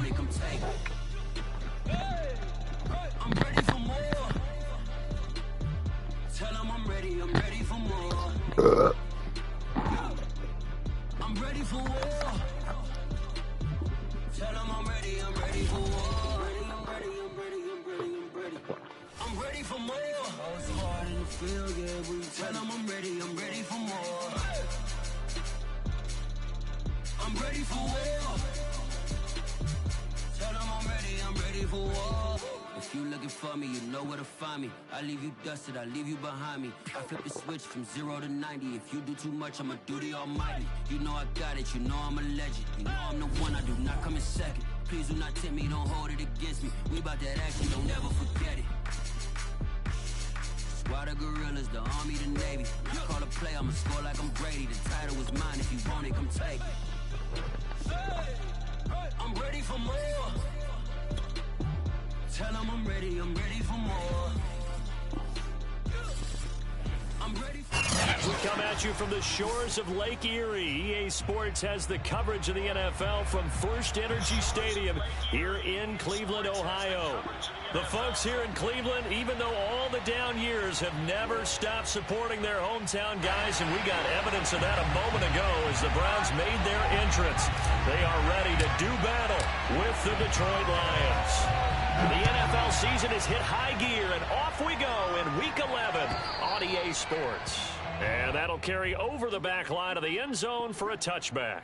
want it, come take it. I'm ready for more. Tell them I'm ready for more. I'm ready for war. Tell them I'm ready for war. I'm ready for more. Oh, it's hard in the field, yeah. We tell them I'm ready for more. I'm ready for war. Tell them I'm ready for war. If you looking for me, you know where to find me. I leave you dusted, I leave you behind me. I flip the switch from 0 to 90. If you do too much, I'ma do the almighty. You know I got it, you know I'm a legend. You know I'm the one, I do not come in second. Please do not tempt me, don't hold it against me. We bout that action, don't never forget it. Squad of gorillas, the army, the navy. You call a play, I'ma score like I'm Brady. The title is mine, if you want it, come take it. I'm ready for more. Tell them I'm ready for more. I'm ready for more. We come at you from the shores of Lake Erie. EA Sports has the coverage of the NFL from First Energy Stadium here in Cleveland, Ohio. The folks here in Cleveland, even though all the down years, have never stopped supporting their hometown guys, and we got evidence of that a moment ago as the Browns made their entrance. They are ready to do battle with the Detroit Lions. The NFL season has hit high gear, and off we go in Week 11 on EA Sports. And that'll carry over the back line of the end zone for a touchback.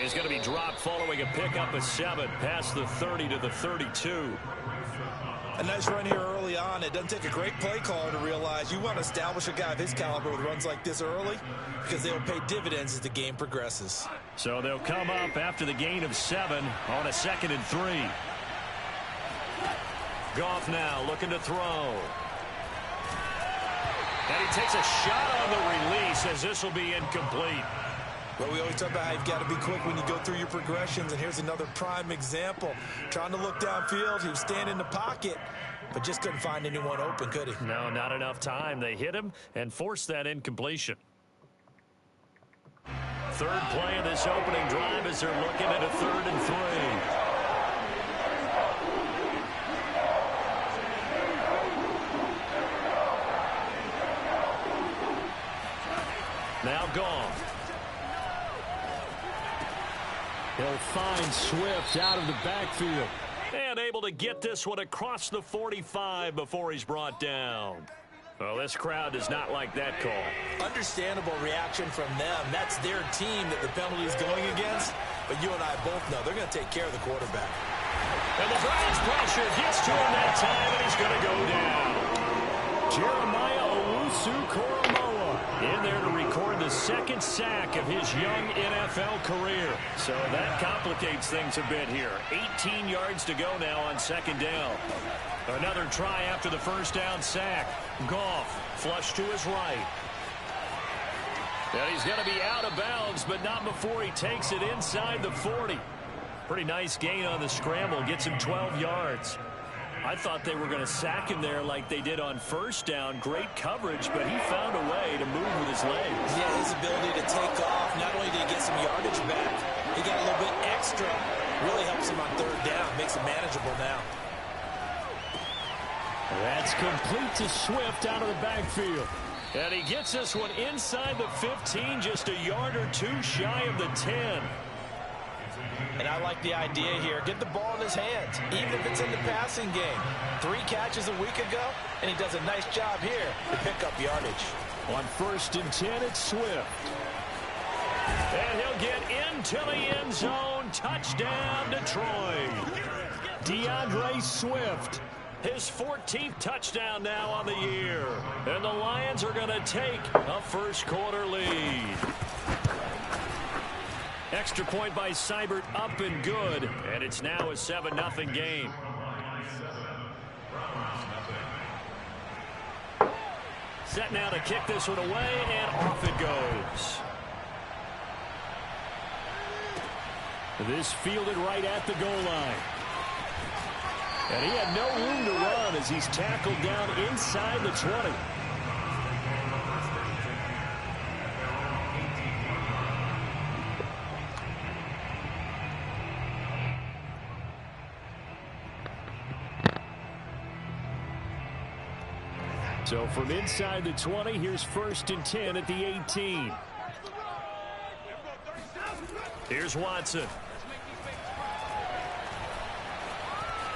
He's going to be dropped following a pickup of 7 past the 30 to the 32. A nice run here early on. It doesn't take a great play caller to realize you want to establish a guy of his caliber with runs like this early because they'll pay dividends as the game progresses. So they'll come up after the gain of 7 on a 2nd and 3. Goff now looking to throw. And he takes a shot on the release as this will be incomplete. Well, we always talk about how you've got to be quick when you go through your progressions, and here's another prime example. Trying to look downfield, he was standing in the pocket, but just couldn't find anyone open, could he? No, not enough time. They hit him and forced that incompletion. Third play of this opening drive as they're looking at a 3rd and 3. Now gone. He'll find Swift out of the backfield. And able to get this one across the 45 before he's brought down. Well, this crowd does not like that call. Understandable reaction from them. That's their team that the penalty is going against. But you and I both know they're going to take care of the quarterback. And the Browns pressure gets to him that time, and he's going to go down. Jeremiah Owusu-Koramoah in there to record the 2nd sack of his young NFL career. So that complicates things a bit here. 18 yards to go now on 2nd down. Another try after the 1st down sack. Goff flush to his right. And he's going to be out of bounds, but not before he takes it inside the 40. Pretty nice gain on the scramble. Gets him 12 yards. I thought they were going to sack him there like they did on 1st down. Great coverage, but he found a way to move with his legs. Yeah, his ability to take off. Not only did he get some yardage back, he got a little bit extra. Really helps him on 3rd down. Makes it manageable now. That's complete to Swift out of the backfield. And he gets this one inside the 15, just a yard or 2 shy of the 10. And I like the idea here. Get the ball in his hands, even if it's in the passing game. 3 catches a week ago, and he does a nice job here to pick up yardage. On 1st and 10, it's Swift. And he'll get into the end zone. Touchdown, Detroit. DeAndre Swift, his 14th touchdown now on the year. And the Lions are going to take a first-quarter lead. Extra point by Seibert, up and good. And it's now a 7-0 game. Set now to kick this one away, and off it goes. This fielded right at the goal line. And he had no room to run as he's tackled down inside the 20. So from inside the 20, here's 1st and 10 at the 18. Here's Watson.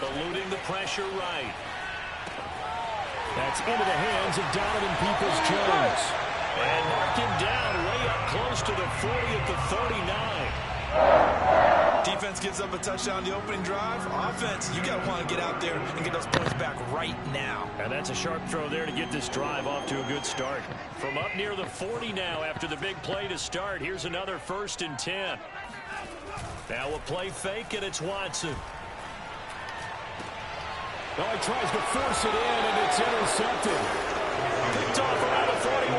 Eluding the pressure right. That's into the hands of Donovan Peoples-Jones. And marked him down way up close to the 40 at the 39. Defense gives up a touchdown the opening drive. Offense, you got to want to get out there and get those points back right now. And that's a sharp throw there to get this drive off to a good start. From up near the 40 now after the big play to start. Here's another 1st and 10. Now a play fake, and it's Watson. Well, he tries to force it in, and it's intercepted. Picked off around the 41,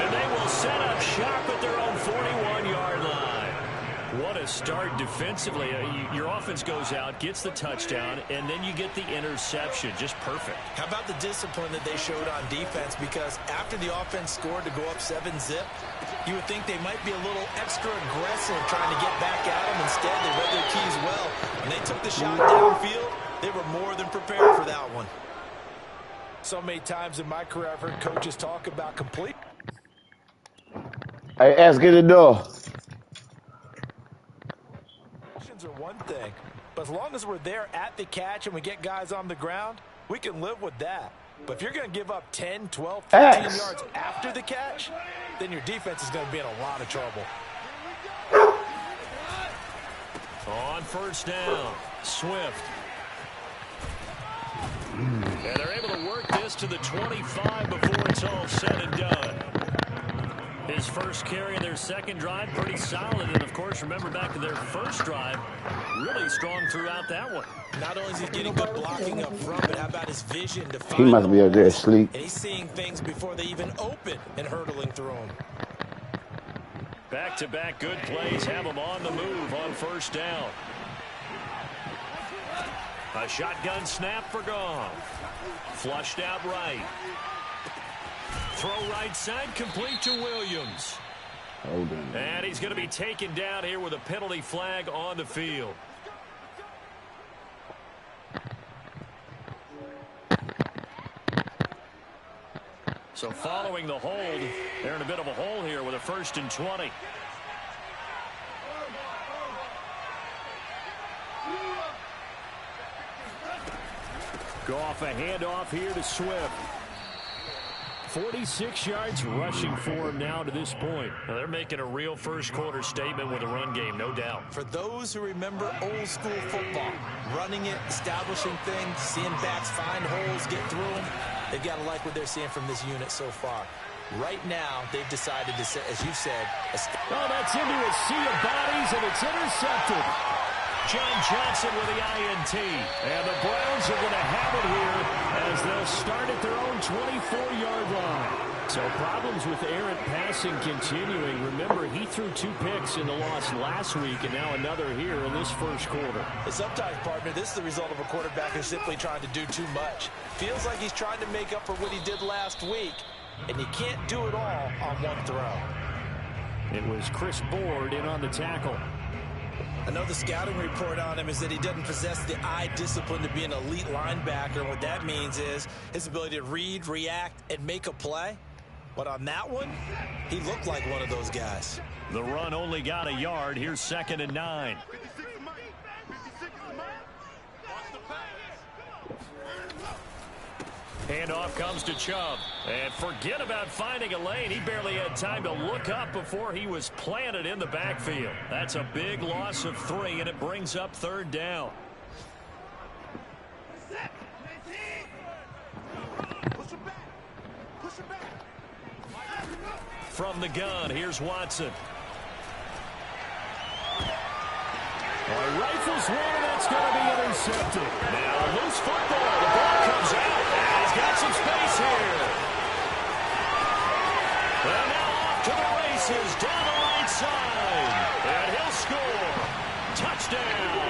and they will set up shop at their own 41-yard line. What a start defensively. Your offense goes out, gets the touchdown, and then you get the interception. Just perfect. How about the discipline that they showed on defense? Because after the offense scored to go up 7-zip, you would think they might be a little extra aggressive trying to get back at them. Instead, they read their keys well. When they took the shot downfield, they were more than prepared for that one. So many times in my career, I've heard coaches talk about complete. Hey, ask it the door. Are one thing, but as long as we're there at the catch and we get guys on the ground, we can live with that. But if you're going to give up 10, 12, 15 yards after the catch, then your defense is going to be in a lot of trouble. On 1st down, Swift. And they're able to work this to the 25 before it's all said and done. His first carry of their second drive, pretty solid. And, of course, remember back to their first drive, really strong throughout that one. Not only is he getting good blocking up front, but how about his vision to find He must be up there asleep. And he's seeing things before they even open and hurdling through them. Back-to-back good plays have him on the move on 1st down. A shotgun snap for Goff. Flushed out right. Throw right side, complete to Williams. And he's going to be taken down here with a penalty flag on the field. So following the hold, they're in a bit of a hole here with a 1st and 20. Goff a handoff here to Swift. 46 yards rushing for him now to this point. Now they're making a real first-quarter statement with a run game, no doubt. For those who remember old-school football, running it, establishing things, seeing backs find holes, get through them, they've got to like what they're seeing from this unit so far. Right now, they've decided to, as you said, oh, that's into a sea of bodies, and it's intercepted. John Johnson with the INT. And the Browns are going to have it here as they'll start at their own 24-yard line. So problems with errant passing continuing. Remember, he threw 2 picks in the loss last week, and now another here in this first quarter. Sometimes, partner, this is the result of a quarterback who's simply trying to do too much. Feels like he's trying to make up for what he did last week, and you can't do it all on one throw. It was Chris Board in on the tackle. I know the scouting report on him is that he doesn't possess the eye discipline to be an elite linebacker. And what that means is his ability to read, react, and make a play. But on that one, he looked like one of those guys. The run only got a yard. Here's 2nd and 9. Handoff comes to Chubb. And forget about finding a lane. He barely had time to look up before he was planted in the backfield. That's a big loss of 3, and it brings up 3rd down. From the gun, here's Watson. He rifles one, and that's going to be intercepted. Now a loose football. The ball comes out, and he's got some space here. And now off to the races down the right side. And he'll score. Touchdown.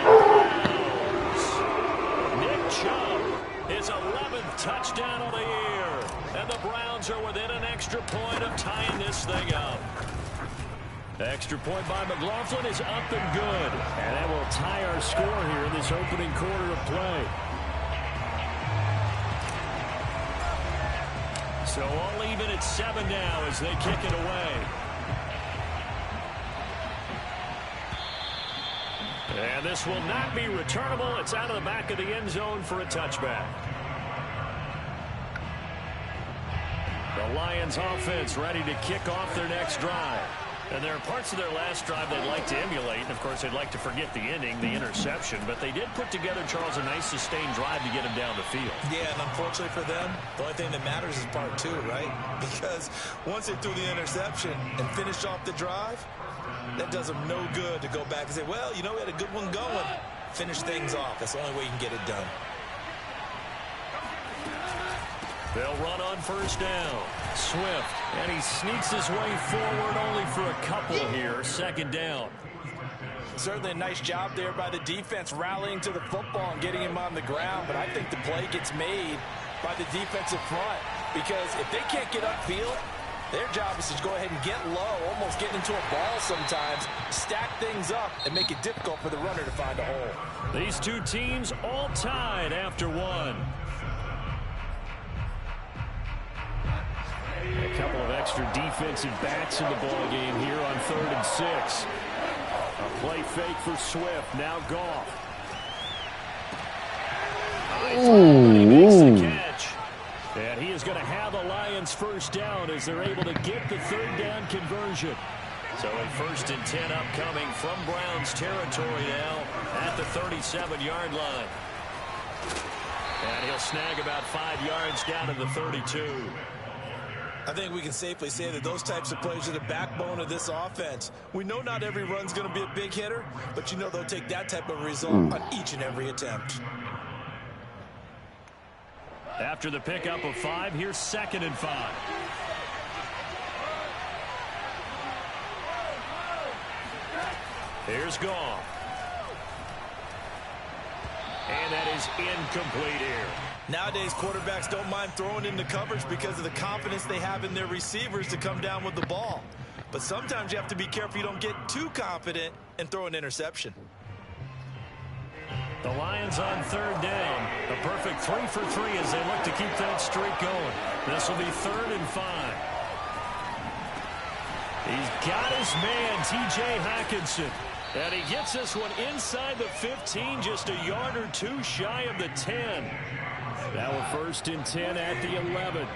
Nick Chubb, his 11th touchdown of the year. And the Browns are within an extra point of tying this thing up. The extra point by McLaughlin is up and good. And that will tie our score here in this opening quarter of play. So all even at 7 now as they kick it away. And this will not be returnable. It's out of the back of the end zone for a touchback. The Lions offense ready to kick off their next drive. And there are parts of their last drive they'd like to emulate. And, of course, they'd like to forget the ending, the interception. But they did put together, Charles, a nice sustained drive to get him down the field. Yeah, and unfortunately for them, the only thing that matters is part 2, right? Because once they threw the interception and finished off the drive, that does them no good to go back and say, well, you know, we had a good one going. Finish things off. That's the only way you can get it done. They'll run on first down. Swift, and he sneaks his way forward only for a couple here. Second down. Certainly a nice job there by the defense rallying to the football and getting him on the ground. But I think the play gets made by the defensive front. Because if they can't get upfield, their job is to go ahead and get low, almost get into a ball sometimes, stack things up, and make it difficult for the runner to find a hole. These two teams all tied after one. A couple of extra defensive backs in the ball game here on 3rd and 6. A play fake for Swift. Now Goff. He makes the catch. And he is going to have the Lions first down as they're able to get the 3rd down conversion. So a 1st and 10 upcoming from Browns territory now at the 37-yard line. And he'll snag about 5 yards down to the 32. I think we can safely say that those types of plays are the backbone of this offense. We know not every run's going to be a big hitter, but you know they'll take that type of result on each and every attempt. After the pickup of 5, here's 2nd and 5. Here's Goff. And that is incomplete here. Nowadays, quarterbacks don't mind throwing into coverage because of the confidence they have in their receivers to come down with the ball. But sometimes you have to be careful you don't get too confident and throw an interception. The Lions on 3rd down. A perfect 3 for 3 as they look to keep that streak going. This will be 3rd and 5. He's got his man, T.J. Hockenson. And he gets this one inside the 15, just a yard or 2 shy of the 10. Now a 1st and 10 at the 11.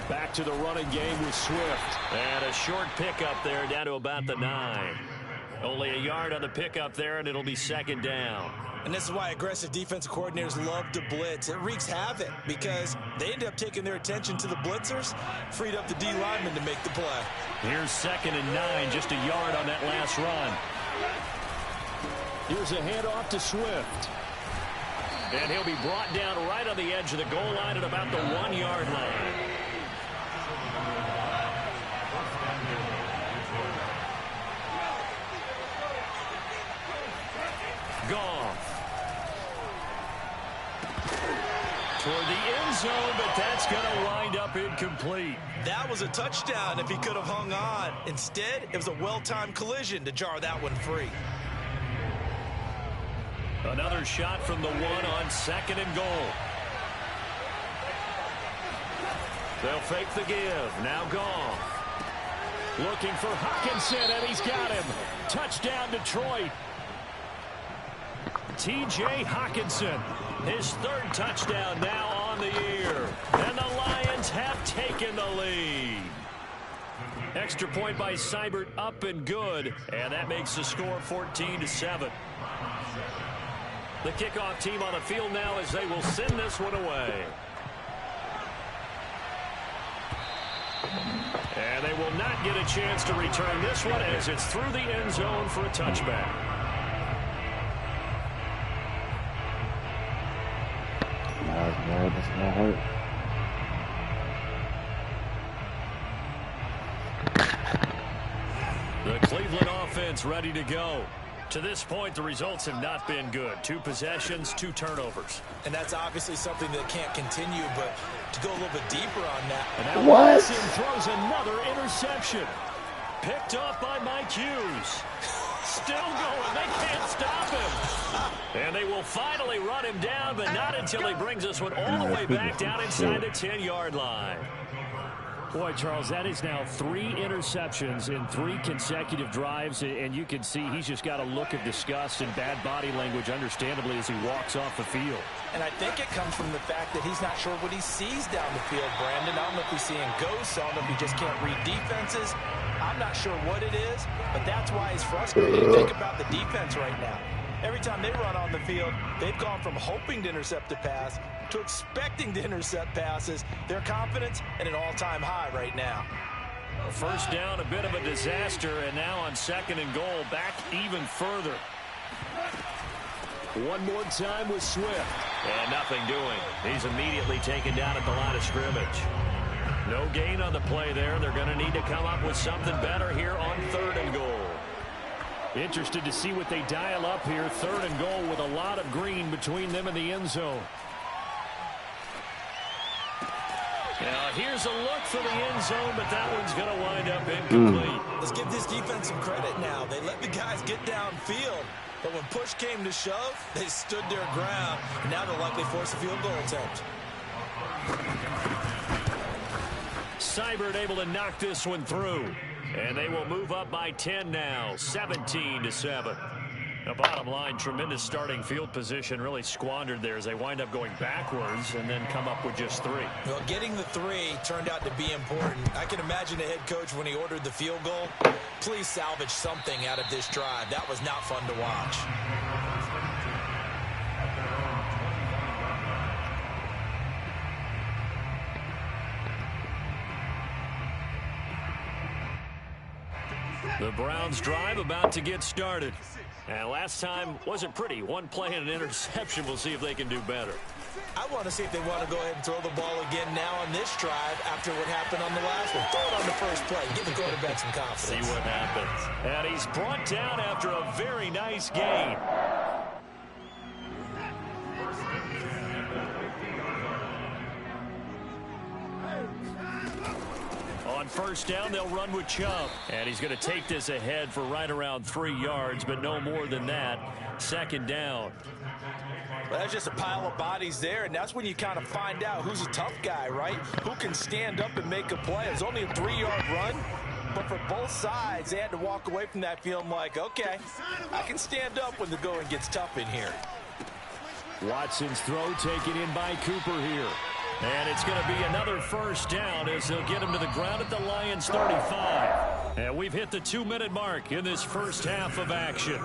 Back to the running game with Swift. And a short pickup there down to about the 9. Only a yard on the pickup there, and it'll be 2nd down. And this is why aggressive defensive coordinators love to blitz. It wreaks havoc because they end up taking their attention to the blitzers, freed up the D lineman to make the play. Here's 2nd and 9, just a yard on that last run. Here's a handoff to Swift. And he'll be brought down right on the edge of the goal line at about the 1-yard line. Goff. Toward the end zone, but that's going to wind up incomplete. That was a touchdown if he could have hung on. Instead, it was a well-timed collision to jar that one free. Another shot from the 1 on 2nd and goal. They'll fake the give. Now Goff. Looking for Hockenson, and he's got him. Touchdown, Detroit. T.J. Hockenson, his 3rd touchdown now on the year. And the Lions have taken the lead. Extra point by Seibert, up and good. And that makes the score 14-7. The kickoff team on the field now as they will send this one away. And they will not get a chance to return this one as it's through the end zone for a touchback. That's not hurt. The Cleveland offense ready to go. To this point, the results have not been good. 2 possessions, 2 turnovers. And that's obviously something that can't continue, but to go a little bit deeper on that. And now Watson throws another interception. Picked off by Mike Hughes. Still going. They can't stop him. And they will finally run him down, but not until he brings this one all the way back down inside the 10-yard line. Boy, Charles, that is now 3 interceptions in 3 consecutive drives, and you can see he's just got a look of disgust and bad body language, understandably, as he walks off the field. And I think it comes from the fact that he's not sure what he sees down the field, Brandon. I don't know if he's seeing ghosts. I don't know if he just can't read defenses. I'm not sure what it is, but that's why he's frustrated. Think about the defense right now. Every time they run on the field, they've gone from hoping to intercept a pass to expecting to intercept passes. Their confidence at an all-time high right now. First down, a bit of a disaster, and now on 2nd and goal, back even further. One more time with Swift. And nothing doing. He's immediately taken down at the line of scrimmage. No gain on the play there. They're going to need to come up with something better here on 3rd and goal. Interested to see what they dial up here. 3rd and goal with a lot of green between them and the end zone. Now here's a look for the end zone, but that one's going to wind up incomplete. Let's give this defense some credit now. They let the guys get downfield, but when push came to shove, they stood their ground, and now they'll likely force a field goal attempt. Seibert able to knock this one through. And they will move up by 10 now, 17-7. The bottom line, tremendous starting field position, really squandered there as they wind up going backwards and then come up with just 3. Well, getting the 3 turned out to be important. I can imagine the head coach when he ordered the field goal. Please salvage something out of this drive. That was not fun to watch. The Browns drive about to get started. And last time wasn't pretty. 1 play and an interception. We'll see if they can do better. I want to see if they want to go ahead and throw the ball again now on this drive after what happened on the last one. Throw it on the first play. Give the quarterback some confidence. See what happens. And he's brought down after a very nice gain. On first down, they'll run with Chubb. And he's going to take this ahead for right around 3 yards, but no more than that. 2nd down. Well, that's just a pile of bodies there, and that's when you kind of find out who's a tough guy, right? Who can stand up and make a play. It's only a 3-yard run, but for both sides, they had to walk away from that feeling like, okay, I can stand up when the going gets tough in here. Watson's throw taken in by Cooper here. And it's going to be another first down as they'll get him to the ground at the Lions' 35. And we've hit the 2-minute mark in this first half of action.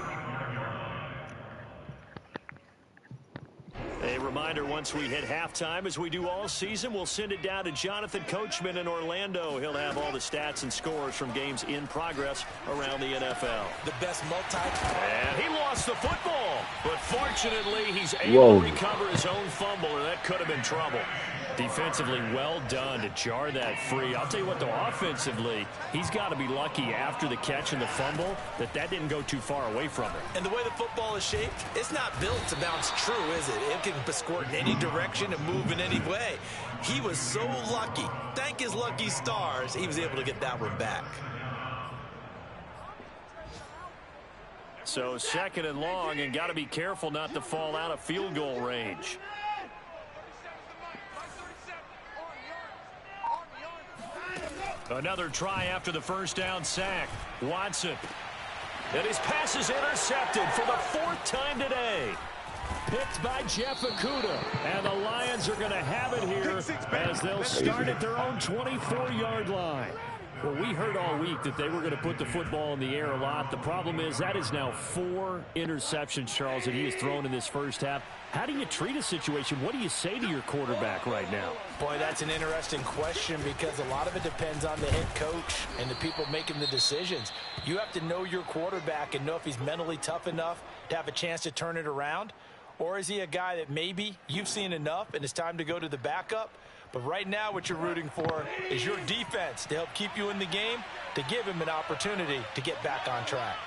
A reminder, once we hit halftime, as we do all season, we'll send it down to Jonathan Coachman in Orlando. He'll have all the stats and scores from games in progress around the NFL. The best And he lost the football, but fortunately, he's able to recover his own fumble, or that could have been trouble. Defensively, well done to jar that free. I'll tell you what, though, offensively, he's got to be lucky after the catch and the fumble that didn't go too far away from him. And the way the football is shaped, it's not built to bounce true, is it? It can squirt in any direction and move in any way. He was so lucky. Thank his lucky stars, he was able to get that one back. So 2nd and long, and got to be careful not to fall out of field goal range. Another try after the first down sack. Watson. And his pass is intercepted for the 4th time today. Picked by Jeff Okudah. And the Lions are going to have it here as they'll start at their own 24-yard line. Well, we heard all week that they were going to put the football in the air a lot. The problem is that is now 4 interceptions, Charles, that he has thrown in this first half. How do you treat a situation? What do you say to your quarterback right now? Boy, that's an interesting question because a lot of it depends on the head coach and the people making the decisions. You have to know your quarterback and know if he's mentally tough enough to have a chance to turn it around. Or is he a guy that maybe you've seen enough and it's time to go to the backup? But right now what you're rooting for is your defense to help keep you in the game, to give him an opportunity to get back on track.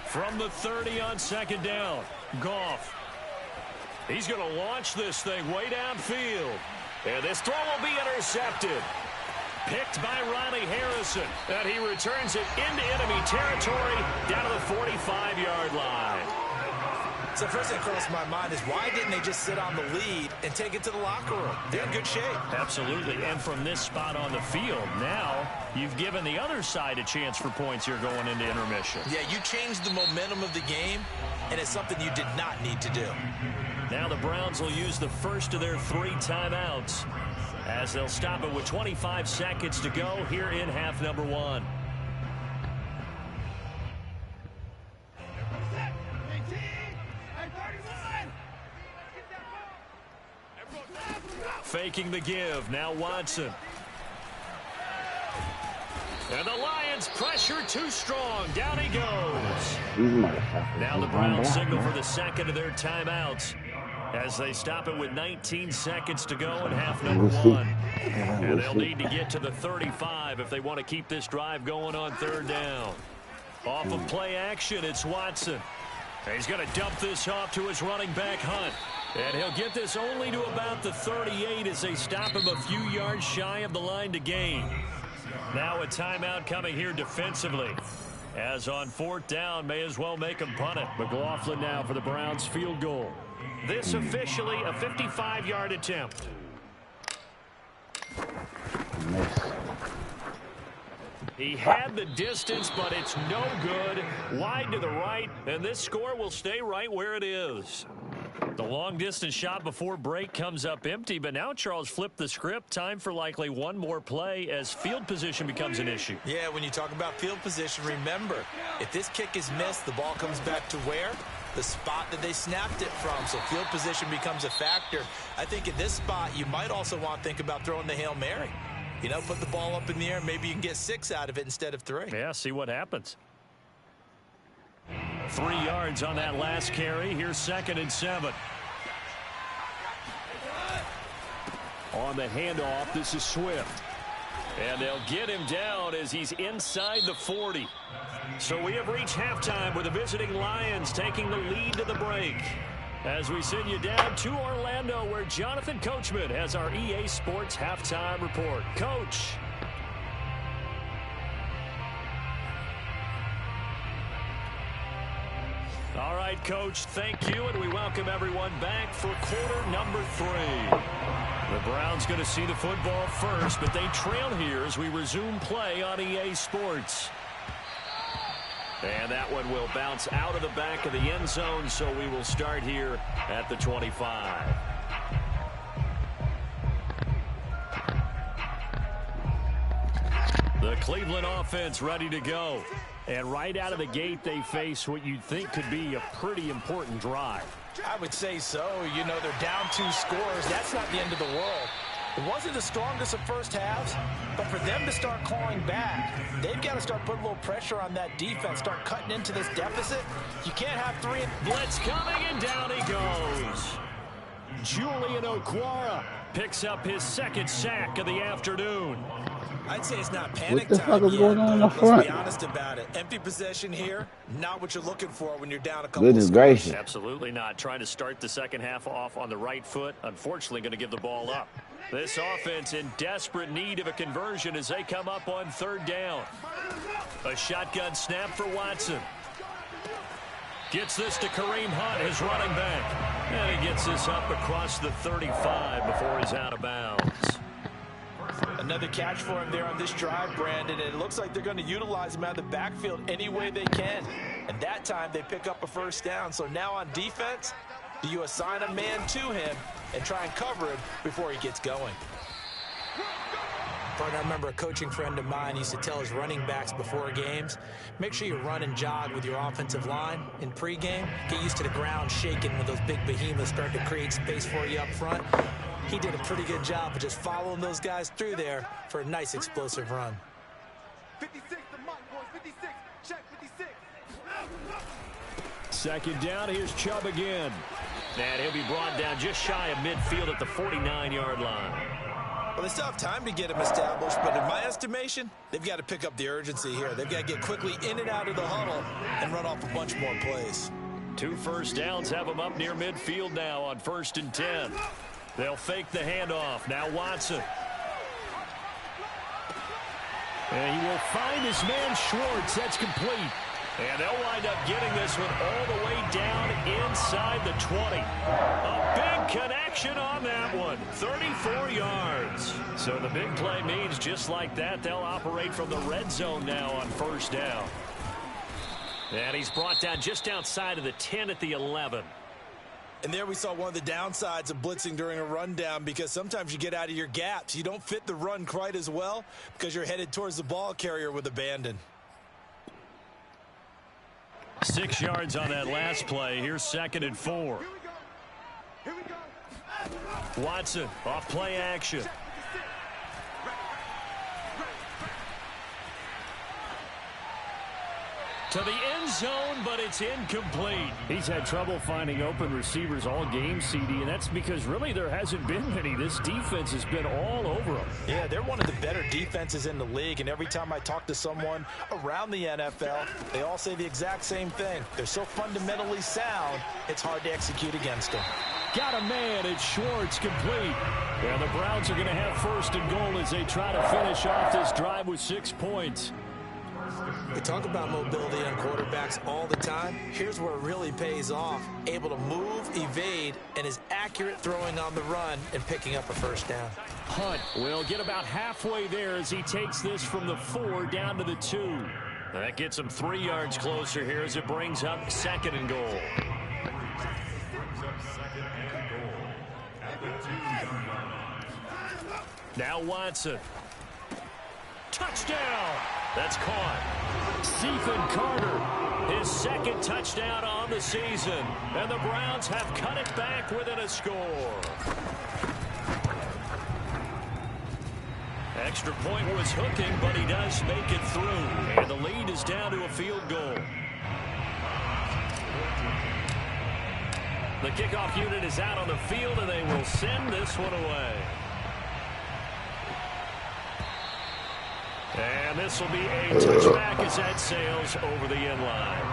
From the 30 on second down, Goff. He's going to launch this thing way downfield. And this throw will be intercepted. Picked by Riley Harrison. And he returns it into enemy territory down to the 45-yard line. So first thing that crossed my mind is why didn't they just sit on the lead and take it to the locker room? They're in good shape. Absolutely. And from this spot on the field, now you've given the other side a chance for points here going into intermission. Yeah, you changed the momentum of the game, and it's something you did not need to do. Now the Browns will use the first of their 3 timeouts as they'll stop it with 25 seconds to go here in half number 1. Faking the give. Now Watson. And the Lions pressure too strong. Down he goes. Now the Browns signal for the second of their timeouts as they stop it with 19 seconds to go in half number 1. And they'll need to get to the 35 if they want to keep this drive going on third down. Off of play action, it's Watson. And he's going to dump this off to his running back, Hunt. And he'll get this only to about the 38 as they stop him a few yards shy of the line to gain. Now a timeout coming here defensively. As on 4th down, may as well make him punt it. McLaughlin now for the Browns field goal. This officially a 55-yard attempt. He had the distance, but it's no good. Wide to the right, and this score will stay right where it is. The long-distance shot before break comes up empty, but now Charles flipped the script. Time for likely one more play as field position becomes an issue. Yeah, when you talk about field position, remember, if this kick is missed, the ball comes back to where? The spot that they snapped it from, so field position becomes a factor. I think in this spot, you might also want to think about throwing the Hail Mary. You know, put the ball up in the air, maybe you can get 6 out of it instead of 3. Yeah, see what happens. 3 yards on that last carry. Here's 2nd and 7. On the handoff, this is Swift. And they'll get him down as he's inside the 40. So we have reached halftime with the visiting Lions taking the lead to the break. As we send you down to Orlando, where Jonathan Coachman has our EA Sports halftime report. Coach. All right, Coach, thank you, and we welcome everyone back for quarter number 3. The Browns going to see the football first, but they trail here as we resume play on EA Sports. And that one will bounce out of the back of the end zone, so we will start here at the 25. The Cleveland offense ready to go. And right out of the gate, they face what you'd think could be a pretty important drive. I would say so. You know, they're down 2 scores. That's not the end of the world. It wasn't the strongest of first halves, but for them to start clawing back, they've got to start putting a little pressure on that defense, start cutting into this deficit. You can't have 3. Blitz coming, and down he goes. Julian Okwara picks up his 2nd sack of the afternoon. I'd say it's not panic time. What the fuck is going on in the Let's front? be honest about it. Empty possession here, not what you're looking for when you're down a couple Goodness of gracious. Absolutely not. Trying to start the second half off on the right foot. Unfortunately, going to give the ball up. This offense in desperate need of a conversion as they come up on 3rd down. A shotgun snap for Watson. Gets this to Kareem Hunt, his running back. And he gets this up across the 35 before he's out of bounds. Another catch for him there on this drive, Brandon, and it looks like they're going to utilize him out of the backfield any way they can. And that time they pick up a 1st down. So now on defense, do you assign a man to him and try and cover him before he gets going? Partner, I remember a coaching friend of mine used to tell his running backs before games, make sure you run and jog with your offensive line in pregame. Get used to the ground shaking when those big behemoths start to create space for you up front. He did a pretty good job of just following those guys through there for a nice explosive run. 56, the mic, boys, 56, check 56. Second down, here's Chubb again. And he'll be brought down just shy of midfield at the 49-yard line. Well, they still have time to get him established, but in my estimation, they've got to pick up the urgency here. They've got to get quickly in and out of the huddle and run off a bunch more plays. 2 first downs have them up near midfield now on 1st and 10. They'll fake the handoff. Now Watson. And he will find his man Schwartz. That's complete. And they'll wind up getting this one all the way down inside the 20. A big connection on that one. 34 yards. So the big play means just like that, they'll operate from the red zone now on 1st down. And he's brought down just outside of the 10 at the 11. And there we saw one of the downsides of blitzing during a rundown, because sometimes you get out of your gaps. You don't fit the run quite as well because you're headed towards the ball carrier with abandon. 6 yards on that last play. Here's 2nd and 4. Here we go. Watson off play action. To the end zone, but it's incomplete. He's had trouble finding open receivers all game, CD, and that's because really there hasn't been many. This defense has been all over them. Yeah, they're one of the better defenses in the league, and every time I talk to someone around the NFL, they all say the exact same thing. They're so fundamentally sound, it's hard to execute against them. Got a man, it's Schwartz, complete. And the Browns are going to have 1st and goal as they try to finish off this drive with 6 points. We talk about mobility on quarterbacks all the time. Here's where it really pays off. Able to move, evade, and is accurate throwing on the run and picking up a 1st down. Hunt will get about halfway there as he takes this from the 4 down to the 2. That gets him 3 yards closer here as it brings up 2nd and goal. Now Watson. Touchdown! That's caught. Stephen Carter. His 2nd touchdown on the season. And the Browns have cut it back within a score. Extra point was hooking, but he does make it through. And the lead is down to a field goal. The kickoff unit is out on the field, and they will send this one away. And this will be a touchback as that sails over the end line.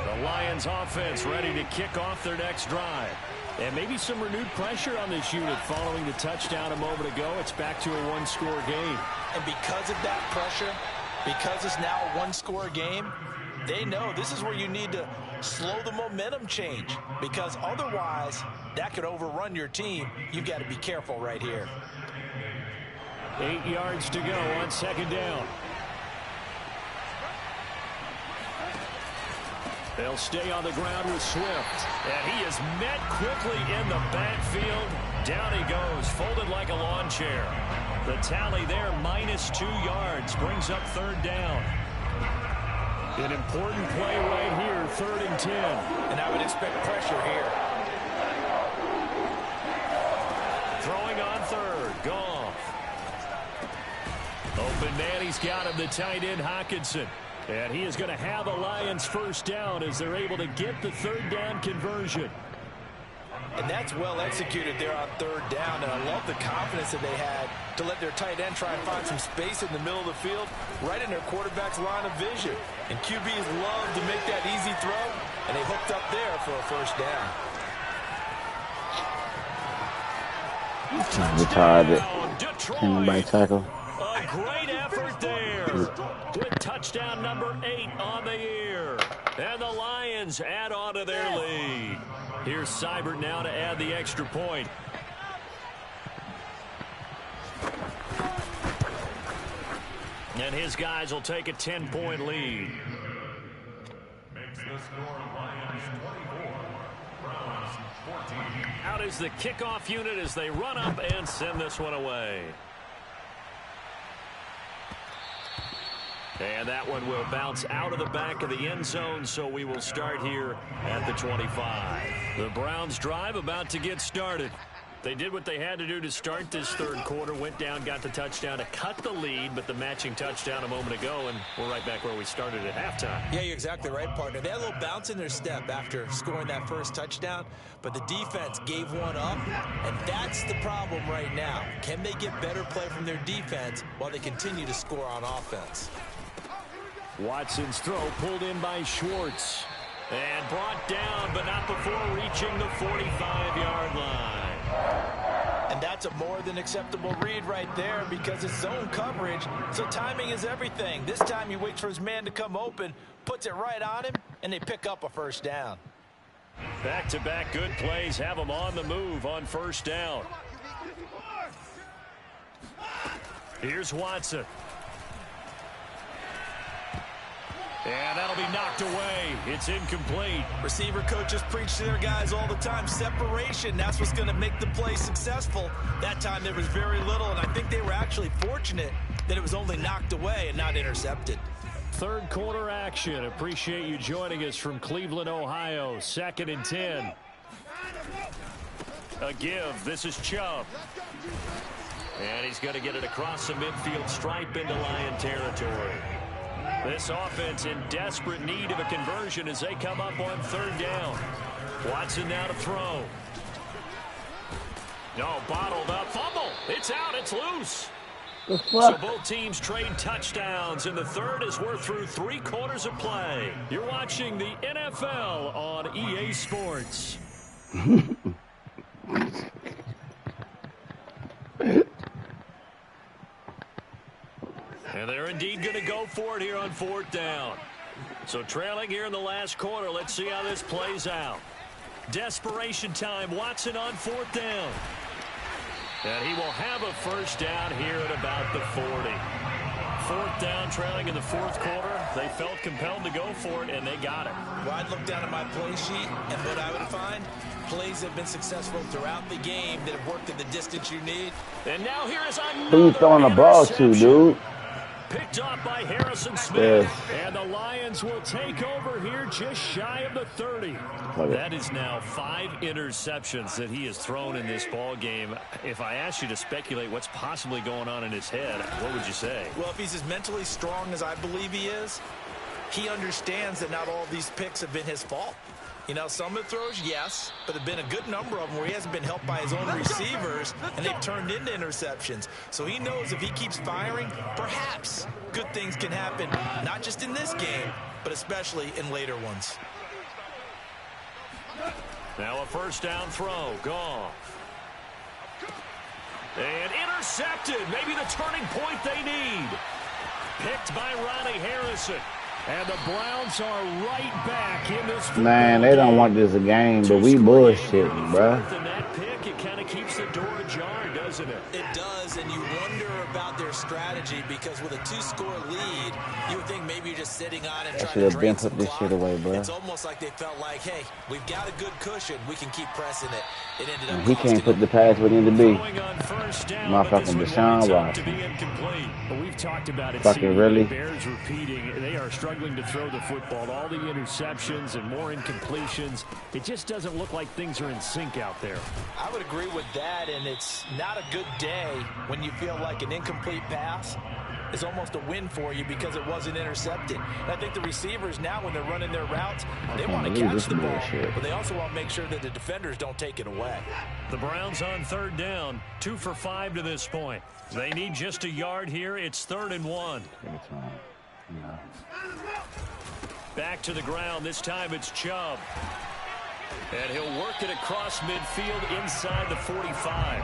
The Lions offense ready to kick off their next drive. And maybe some renewed pressure on this unit following the touchdown a moment ago. It's back to a 1-score game. And because of that pressure, because it's now a 1-score game, they know this is where you need to slow the momentum change, because otherwise that could overrun your team. You've got to be careful right here. 8 yards to go on 2nd down. They'll stay on the ground with Swift. And he is met quickly in the backfield. Down he goes, folded like a lawn chair. The tally there, -2 yards, brings up 3rd down. An important play right here, 3rd and 10. And I would expect pressure here. Throwing on 3rd, Goff. Open man, he's got him, the tight end, Hockenson. And he is going to have a Lions 1st down as they're able to get the 3rd down conversion. And that's well executed there on 3rd down. And I love the confidence that they had to let their tight end try and find some space in the middle of the field, right in their quarterback's line of vision. And QBs love to make that easy throw, and they hooked up there for a 1st down. Retired it. By tackle. A great effort there. With touchdown number 8 on the year. And the Lions add on to their lead. Here's Seibert now to add the extra point. And his guys will take a 10-point lead. Out is the kickoff unit as they run up and send this one away. And that one will bounce out of the back of the end zone, so we will start here at the 25. The Browns drive about to get started. They did what they had to do to start this third quarter, went down, got the touchdown to cut the lead, but the matching touchdown a moment ago, and we're right back where we started at halftime. Yeah, you're exactly right, partner. They had a little bounce in their step after scoring that first touchdown, but the defense gave one up, and that's the problem right now. Can they get better play from their defense while they continue to score on offense? Watson's throw pulled in by Schwartz and brought down, but not before reaching the 45-yard line. And that's a more than acceptable read right there because it's zone coverage, so timing is everything. This time he waits for his man to come open, puts it right on him, and they pick up a first down. Back-to-back good plays have them on the move on first down. Here's Watson. And that'll be knocked away. It's incomplete. Receiver coaches preach to their guys all the time. Separation, that's what's going to make the play successful. That time there was very little, and I think they were actually fortunate that it was only knocked away and not intercepted. Third quarter action. Appreciate you joining us from Cleveland, Ohio. 2nd and 10. A give. This is Chubb. And he's going to get it across the midfield stripe into Lion territory. This offense in desperate need of a conversion as they come up on third down. Watson now to throw. No, bottled up. Fumble. It's out. It's loose. So both teams trade touchdowns in the third as we're through 3 quarters of play. You're watching the NFL on EA Sports. And they're indeed going to go for it here on 4th down. So trailing here in the last quarter. Let's see how this plays out. Desperation time. Watson on 4th down. And he will have a first down here at about the 40. 4th down, trailing in the 4th quarter. They felt compelled to go for it, and they got it. Well, I'd look down at my play sheet, and what I would find, plays have been successful throughout the game that have worked at the distance you need. And now here is another Who you throwing the ball to, dude? Picked off by Harrison Smith. And the Lions will take over here just shy of the 30. That is now 5 interceptions that he has thrown in this ball game. If I asked you to speculate what's possibly going on in his head, what would you say? Well, if he's as mentally strong as I believe he is, he understands that not all of these picks have been his fault. You know, some of the throws, yes, but there have been a good number of them where he hasn't been helped by his own receivers, and they've turned into interceptions. So he knows if he keeps firing, perhaps good things can happen, not just in this game, but especially in later ones. Now a first down throw. Gone. And intercepted. Maybe the turning point they need. Picked by Ronnie Harrison. And the Browns are right back in this. Man, they don't want this a game, but we bullshitting, bro. And that pick, it kind of keeps the door ajar, doesn't it? It does, and you wonder about their strategy because with a 2-score lead, you would think maybe you're just sitting on it trying to drain some this clock. shit away, bro. It's almost like they felt like, hey, we've got a good cushion. We can keep pressing it. It ended up He can't put the pass where it need to be. Motherfucking Deshaun Watson. Well, we've talked about it. Fucking really? Bears repeating. They are struggling to throw the football. All the interceptions and more incompletions. It just doesn't look like things are in sync out there. I would agree with that, and it's not a good day when you feel like an incomplete pass is almost a win for you because it wasn't intercepted. And I think the receivers now, when they're running their routes, they want to catch the ball, but they also want to make sure that the defenders don't take it away. The Browns on third down, 2 for 5 to this point. They need just a yard here. It's 3rd and 1. Back to the ground. This time it's Chubb. And he'll work it across midfield inside the 45.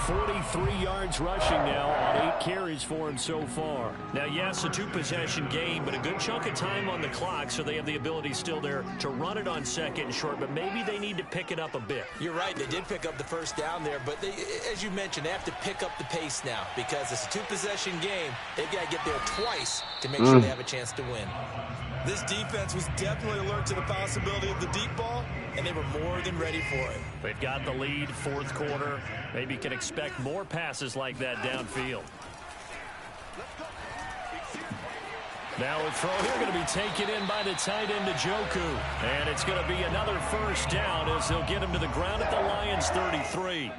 43 yards rushing now on 8 carries for him so far. Now, yes, a 2-possession game, but a good chunk of time on the clock, so they have the ability still there to run it on second and short, but maybe they need to pick it up a bit. You're right. They did pick up the first down there, but they, as you mentioned, they have to pick up the pace now because it's a 2-possession game. They've got to get there twice to make sure they have a chance to win. This defense was definitely alert to the possibility of the deep ball, and they were more than ready for it. They've got the lead, fourth quarter. Maybe can expect more passes like that downfield. Now a throw here going to be taken in by the tight end Njoku. And it's going to be another first down as they'll get him to the ground at the Lions 33.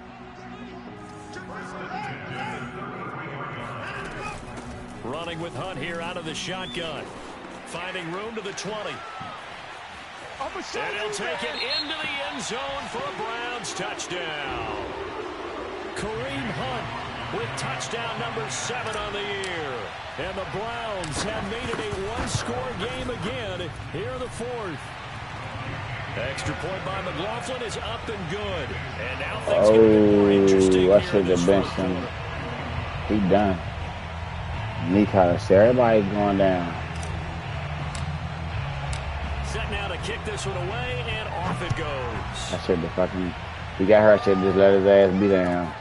Running with Hunt here out of the shotgun. Finding room to the 20. And he'll take it into the end zone for a Browns touchdown. Kareem Hunt with touchdown number 7 on the year. And the Browns have made it a one-score game again here in the fourth. Extra point by McLaughlin is up and good. And now things get a bit more interesting. I should have benched him. He done. Knee collar, everybody going down. Set now to kick this one away, and off it goes. I should have fucking, he got hurt, I should have just let his ass be down.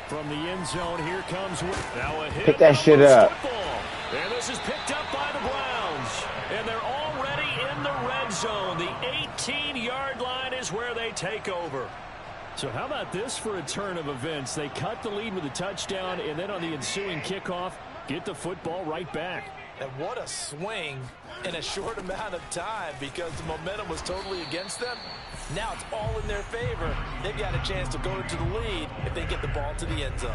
From the end zone, here comes now a hit. Pick that shit up. Football. And this is picked up by the Browns. And they're already in the red zone. The 18-yard line is where they take over. So how about this for a turn of events? They cut the lead with a touchdown, and then on the ensuing kickoff, get the football right back. And what a swing in a short amount of time because the momentum was totally against them. Now it's all in their favor. They've got a chance to go to the lead if they get the ball to the end zone.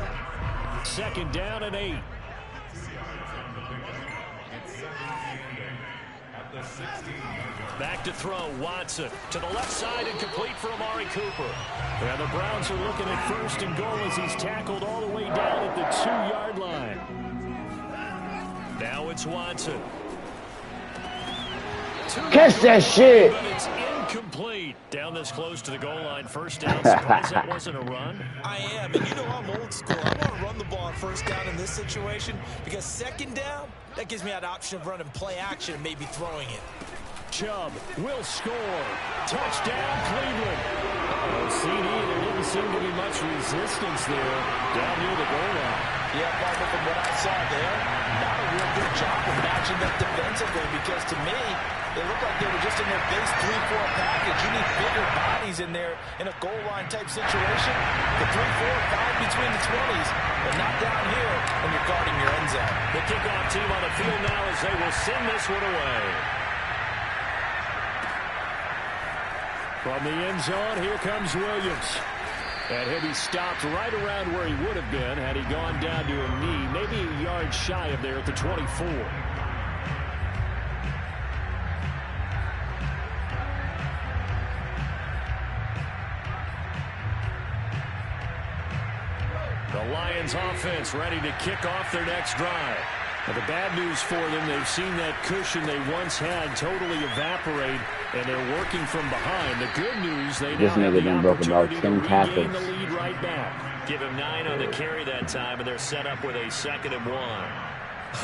Second down and 8. Back to throw, Watson to the left side and complete for Amari Cooper. And the Browns are looking at first and goal as he's tackled all the way down at the 2-yard line. Now it's Watson. Catch that shit. But it's incomplete. Down this close to the goal line. First down. Surprised that wasn't a run. I am, and you know I'm old school. I want to run the ball on first down in this situation because second down, that gives me that option of running play action and maybe throwing it. Chubb will score. Touchdown, Cleveland. CD, there didn't seem to be much resistance there down near the goal line. Yeah, Parker, from what I saw there, not a real good job of matching up defensively because to me, they looked like they were just in their base 3-4 package. You need bigger bodies in there in a goal line type situation. The 3-4, 5 between the 20s, but not down here when you're guarding your end zone. The kickoff team on the field now as they will send this one away. From the end zone, here comes Williams. And he'll be stopped right around where he would have been had he gone down to a knee, maybe a yard shy of there at the 24. The Lions offense ready to kick off their next drive. Now, the bad news for them, they've seen that cushion they once had totally evaporate, and they're working from behind. The good news, they now have the opportunity to regain the lead right back. Give him 9 on the carry that time, and they're set up with a 2nd and 1.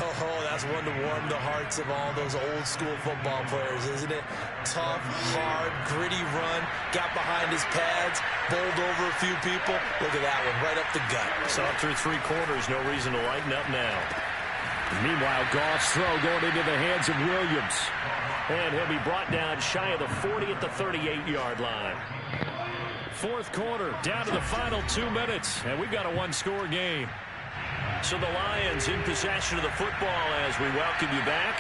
Oh, that's one to warm the hearts of all those old school football players, isn't it? Tough, hard, gritty run, got behind his pads, bowled over a few people. Look at that one, right up the gut. Saw it through 3 quarters, no reason to lighten up now. Meanwhile, Goff's throw going into the hands of Williams. And he'll be brought down shy of the 40 at the 38-yard line. Fourth quarter, down to the final 2 minutes, and we've got a one-score game. So the Lions in possession of the football as we welcome you back.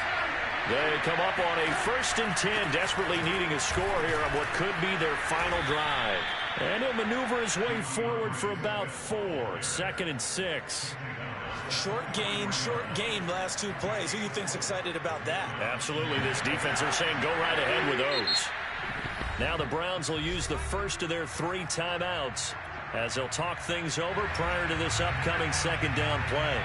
They come up on a 1st and 10, desperately needing a score here on what could be their final drive. And he'll maneuver his way forward for about 4, 2nd and 6. Short game, last 2 plays. Who do you think's excited about that? Absolutely, this defense, they're saying go right ahead with those. Now the Browns will use the first of their 3 timeouts as they'll talk things over prior to this upcoming 2nd down play.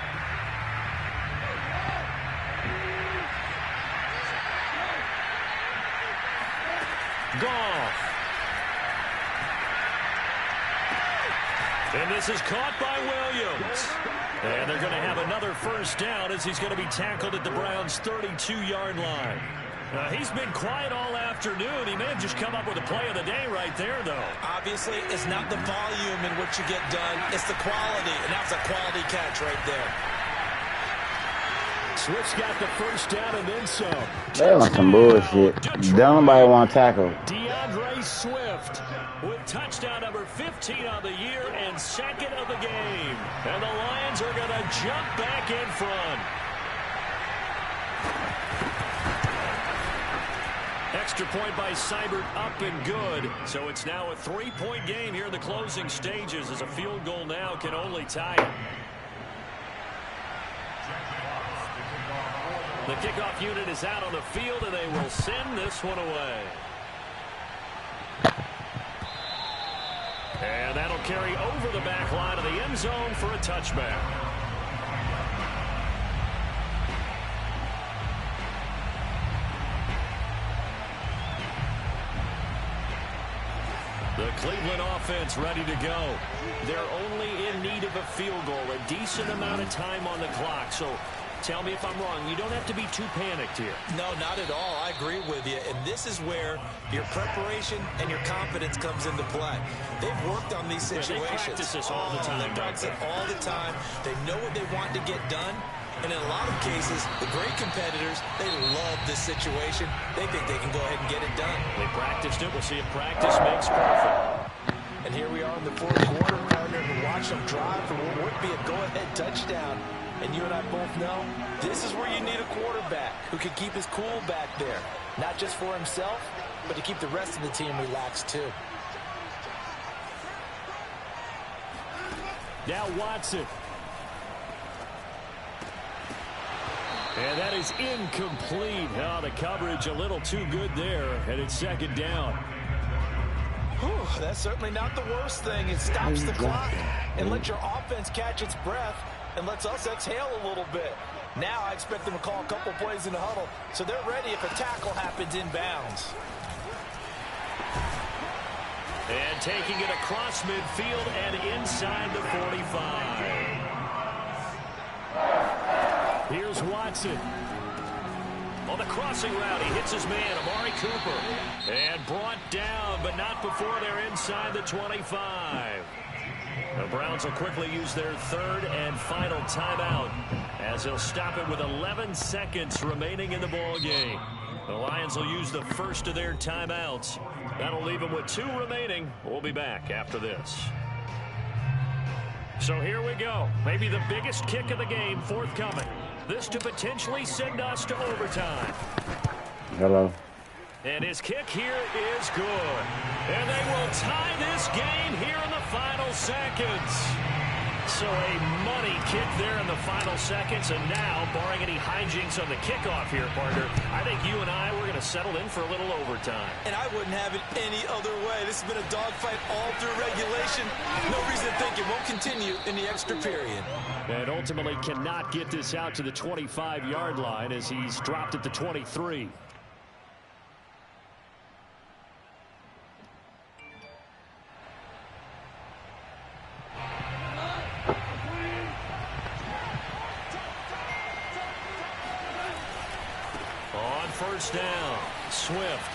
Goff. And this is caught by Williams. And they're going to have another first down as he's going to be tackled at the Browns' 32-yard line. He's been quiet all afternoon. He may have just come up with a play of the day right there, though. Obviously, it's not the volume in which you get done. It's the quality, and that's a quality catch right there. Swift's got the first down and then some. That was some bullshit. Don't nobody want to tackle. DeAndre Swift with touchdown number 15 on the year and second of the game. And the Lions are going to jump back in front. Extra point by Seibert up and good. So it's now a 3-point game here in the closing stages as a field goal now can only tie it. The kickoff unit is out on the field, and they will send this one away. And that'll carry over the back line of the end zone for a touchback. The Cleveland offense ready to go. They're only in need of a field goal, a decent amount of time on the clock. So tell me if I'm wrong. You don't have to be too panicked here. No, not at all. I agree with you. And this is where your preparation and your confidence comes into play. They've worked on these situations. They practice this all the time. They practice it all the time. They know what they want to get done. And in a lot of cases, the great competitors, they love this situation. They think they can go ahead and get it done. They practiced it. We'll see if practice makes perfect. And here we are in the fourth quarter, partner, and watch them drive for what would be a go-ahead touchdown. And you and I both know this is where you need a quarterback who can keep his cool back there. Not just for himself, but to keep the rest of the team relaxed too. Now Watson. And that is incomplete. Oh, the coverage a little too good there, and it's second down. Whew, that's certainly not the worst thing. It stops the clock and lets your offense catch its breath and lets us exhale a little bit. Now I expect them to call a couple plays in the huddle, so they're ready if a tackle happens inbounds. And taking it across midfield and inside the 45. Here's Watson. On the crossing route, he hits his man, Amari Cooper. And brought down, but not before they're inside the 25. The Browns will quickly use their third and final timeout as they'll stop it with 11 seconds remaining in the ball game. The Lions will use the first of their timeouts. That'll leave them with 2 remaining. We'll be back after this. So here we go. Maybe the biggest kick of the game forthcoming. This to potentially send us to overtime. Hello. And his kick here is good. And they will tie this game here in the final seconds. So a money kick there in the final seconds. And now, barring any hijinks on the kickoff here, partner, I think you and I, we're going to settle in for a little overtime. And I wouldn't have it any other way. This has been a dogfight all through regulation. No reason to think it won't continue in the extra period. And ultimately cannot get this out to the 25-yard line as he's dropped at the 23. First down, Swift.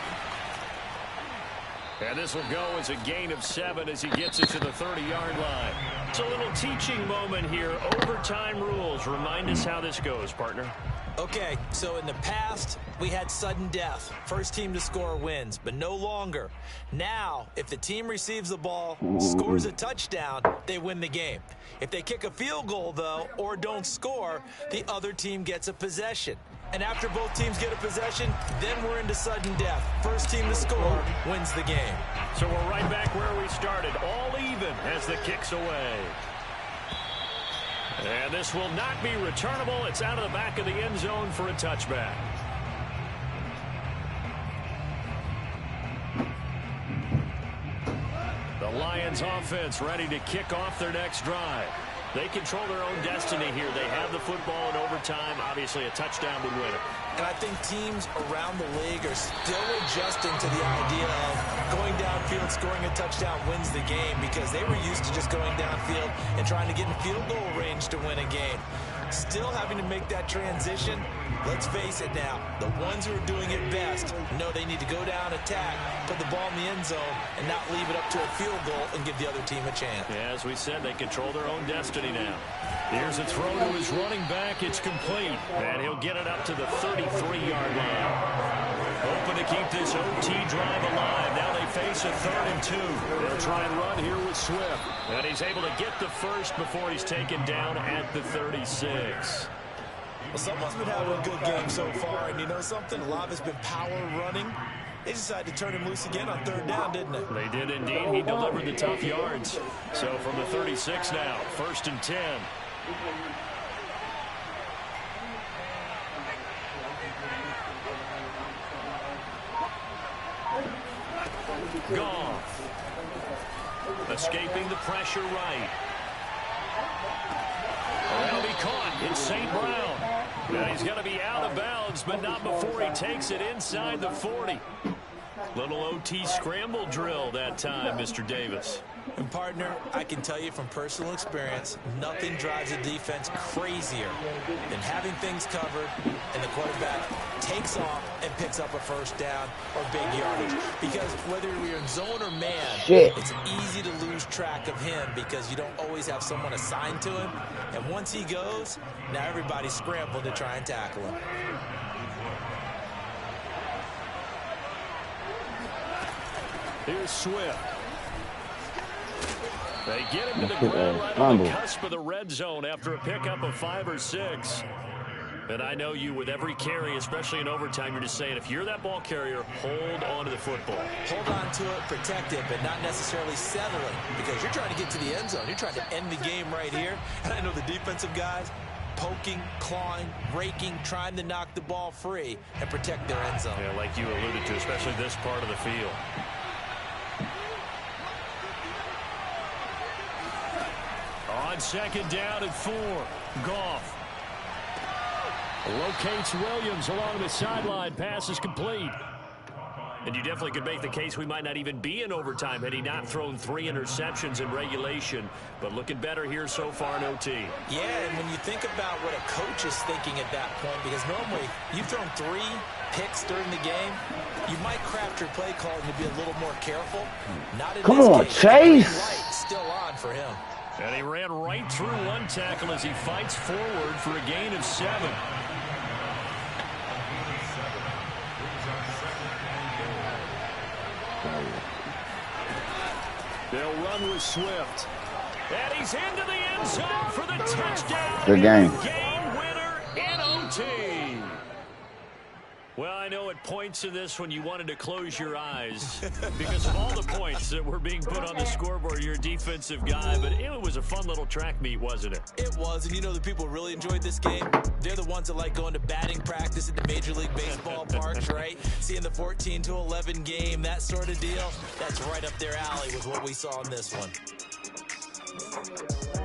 And this will go as a gain of 7 as he gets it to the 30-yard line. It's a little teaching moment here. Overtime rules. Remind us how this goes, partner. Okay, so in the past, we had sudden death. First team to score wins, but no longer. Now, if the team receives the ball, scores a touchdown, they win the game. If they kick a field goal, though, or don't score, the other team gets a possession. And after both teams get a possession, then we're into sudden death. First team to score wins the game. So we're right back where we started, all even as the kick's away. And this will not be returnable. It's out of the back of the end zone for a touchback. The Lions offense ready to kick off their next drive. They control their own destiny here. They have the football in overtime. Obviously, a touchdown would win it. And I think teams around the league are still adjusting to the idea of going downfield, scoring a touchdown wins the game, because they were used to just going downfield and trying to get in field goal range to win a game. Still having to make that transition. Let's face it now, the ones who are doing it best know they need to go down, attack, put the ball in the end zone, and not leave it up to a field goal and give the other team a chance. Yeah, as we said, they control their own destiny now. Here's a throw to his running back. It's complete, and he'll get it up to the 33-yard line. Hoping to keep this OT drive alive. Now they face a 3rd and 2. They'll try and run here with Swift. And he's able to get the first before he's taken down at the 36. Well, someone's been having a good game so far, and you know something? A lot of it's been power running. They decided to turn him loose again on 3rd down, didn't they? They did indeed. He delivered the tough yards. So from the 36 now, 1st and 10. Goff. Escaping the pressure right. That'll be caught. It's St. Brown. Now he's going to be out of bounds, but not before he takes it inside the 40. Little OT scramble drill that time, Mr. Davis. And, partner, I can tell you from personal experience, nothing drives a defense crazier than having things covered and the quarterback takes off and picks up a 1st down or big yardage. Because whether you're in zone or man, it's easy to lose track of him because you don't always have someone assigned to him. And once he goes, now everybody's scrambling to try and tackle him. Here's Swift. They get him to the ground right on the cusp of the red zone after a pickup of 5 or 6. And I know you, with every carry, especially in overtime, you're just saying, if you're that ball carrier, hold on to the football. Hold on to it, protect it, but not necessarily settling, because you're trying to get to the end zone. You're trying to end the game right here. And I know the defensive guys poking, clawing, raking, trying to knock the ball free and protect their end zone. Yeah, like you alluded to, especially this part of the field. On 2nd down and 4, Goff locates Williams along the sideline. Pass is complete. And you definitely could make the case we might not even be in overtime had he not thrown 3 interceptions in regulation. But looking better here so far in OT. Yeah, and when you think about what a coach is thinking at that point, because normally you've thrown 3 picks during the game, you might craft your play calling to be a little more careful. Not in Come this on, case. Chase. Right, still on for him. And he ran right through one tackle as he fights forward for a gain of 7. They'll run with Swift. And he's into the end zone for the touchdown. Good game. Game winner in OT. Well, I know at points in this when you wanted to close your eyes because of all the points that were being put on the scoreboard. You're a defensive guy, but it was a fun little track meet, wasn't it? It was, and you know the people who really enjoyed this game? They're the ones that like going to batting practice at the Major League Baseball parks, right? Seeing the 14-11 game, that sort of deal. That's right up their alley with what we saw in this one.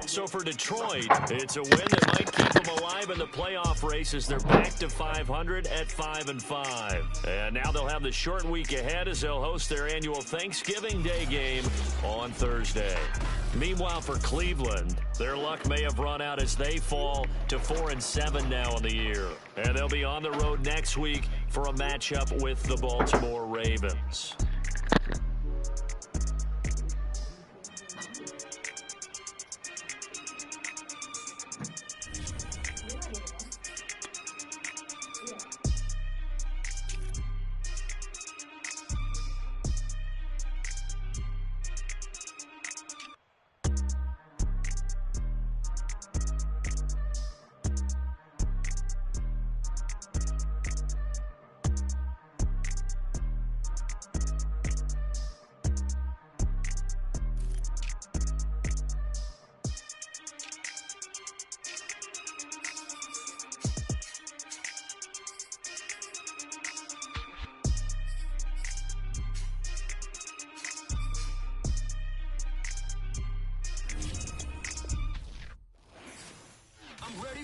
So for Detroit, it's a win that might keep them alive in the playoff race as they're back to 500 at 5-5. And now they'll have the short week ahead as they'll host their annual Thanksgiving Day game on Thursday. Meanwhile, for Cleveland, their luck may have run out as they fall to 4-7 now in the year. And they'll be on the road next week for a matchup with the Baltimore Ravens.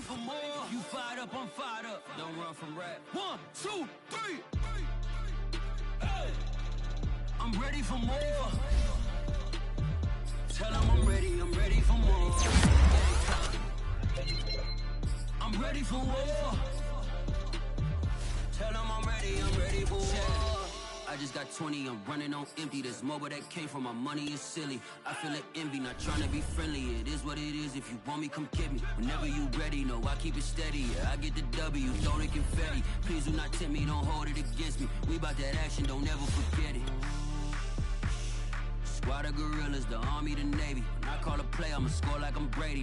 for more. You fired up, I'm fired up. Don't run from rap. 1, 2, 3. Hey. I'm ready for more. Tell them I'm ready for more. I'm ready for war. Tell them I'm ready for war. I just got 20, I'm running on empty. This mobile that came from my money is silly. I feel it envy, not trying to be friendly. It is what it is, if you want me, come get me. Whenever you ready, no, I keep it steady. Yeah, I get the W, throw the confetti. Please do not tempt me, don't hold it against me. We bout that action, don't ever forget it. Squad of gorillas, the army, the navy. When I call a play, I'ma score like I'm Brady.